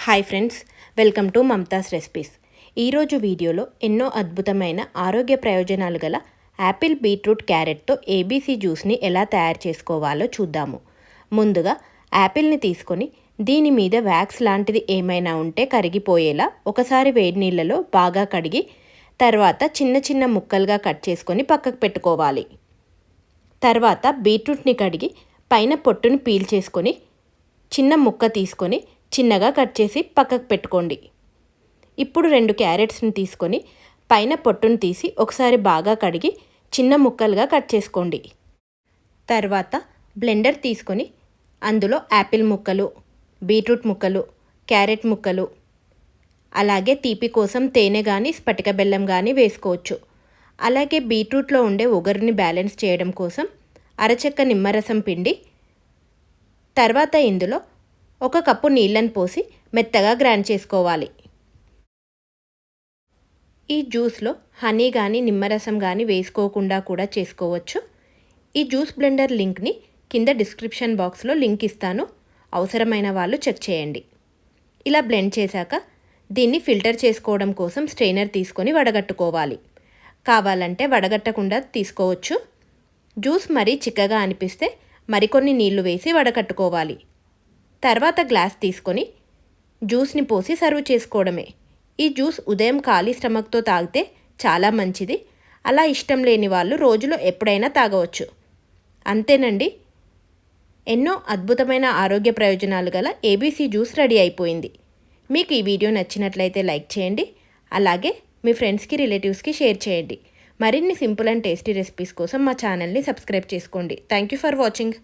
Hi friends, welcome to Mamata's recipes. ఈరోజు వీడియోలో ఎన్నో అద్భుతమైన ఆరోగ్య ప్రయోజనాలు గల యాపిల్, బీట్రూట్, క్యారెట్తో ఏబీసీ జ్యూస్ని ఎలా తయారు చేసుకోవాలో చూద్దాము. ముందుగా యాపిల్ని తీసుకొని దీని మీద వ్యాక్స్ లాంటిది ఏమైనా ఉంటే కరిగిపోయేలా ఒకసారి వేడి నీళ్ళలో బాగా కడిగి తర్వాత చిన్న చిన్న ముక్కలుగా కట్ చేసుకొని పక్కకు పెట్టుకోవాలి. తర్వాత బీట్రూట్ని కడిగి పైన పొట్టుని పీల్ చేసుకొని చిన్న ముక్క తీసుకొని చిన్నగా కట్ చేసి పక్కకు పెట్టుకోండి. ఇప్పుడు 2 క్యారెట్స్ని తీసుకొని పైన పొట్టును తీసి ఒకసారి బాగా కడిగి చిన్న ముక్కలుగా కట్ చేసుకోండి. తర్వాత బ్లెండర్ తీసుకొని అందులో యాపిల్ ముక్కలు, బీట్రూట్ ముక్కలు, క్యారెట్ ముక్కలు, అలాగే తీపి కోసం తేనె కానీ స్ఫటిక బెల్లం కానీ వేసుకోవచ్చు. అలాగే బీట్రూట్లో ఉండే ఒగరుని బ్యాలెన్స్ చేయడం కోసం అరచెక్క నిమ్మరసం పిండి, తర్వాత ఇందులో 1 కప్పు నీళ్ళని పోసి మెత్తగా గ్రైండ్ చేసుకోవాలి. ఈ జ్యూస్లో హనీ కానీ నిమ్మరసం కానీ వేసుకోకుండా కూడా చేసుకోవచ్చు. ఈ జ్యూస్ బ్లెండర్ లింక్ని కింద డిస్క్రిప్షన్ బాక్స్లో లింక్ ఇస్తాను, అవసరమైన వాళ్ళు చెక్ చేయండి. ఇలా బ్లెండ్ చేశాక దీన్ని ఫిల్టర్ చేసుకోవడం కోసం స్ట్రెయినర్ తీసుకొని వడగట్టుకోవాలి. కావాలంటే వడగట్టకుండా తీసుకోవచ్చు. జ్యూస్ మరీ చిక్కగా అనిపిస్తే మరికొన్ని నీళ్లు వేసి వడకట్టుకోవాలి. తర్వాత గ్లాస్ తీసుకొని జ్యూస్ని పోసి సర్వ్ చేసుకోవడమే. ఈ జ్యూస్ ఉదయం ఖాళీ స్టమక్తో తాగితే చాలా మంచిది. అలా ఇష్టం లేని వాళ్ళు రోజులో ఎప్పుడైనా తాగవచ్చు. అంతేనండి, ఎన్నో అద్భుతమైన ఆరోగ్య ప్రయోజనాలు గల ఏబీసీ జ్యూస్ రెడీ అయిపోయింది. మీకు ఈ వీడియో నచ్చినట్లయితే లైక్ చేయండి, అలాగే మీ ఫ్రెండ్స్కి, రిలేటివ్స్కి షేర్ చేయండి. మరిన్ని సింపుల్ అండ్ టేస్టీ రెసిపీస్ కోసం మా ఛానల్ని సబ్స్క్రైబ్ చేసుకోండి. Thank you for watching.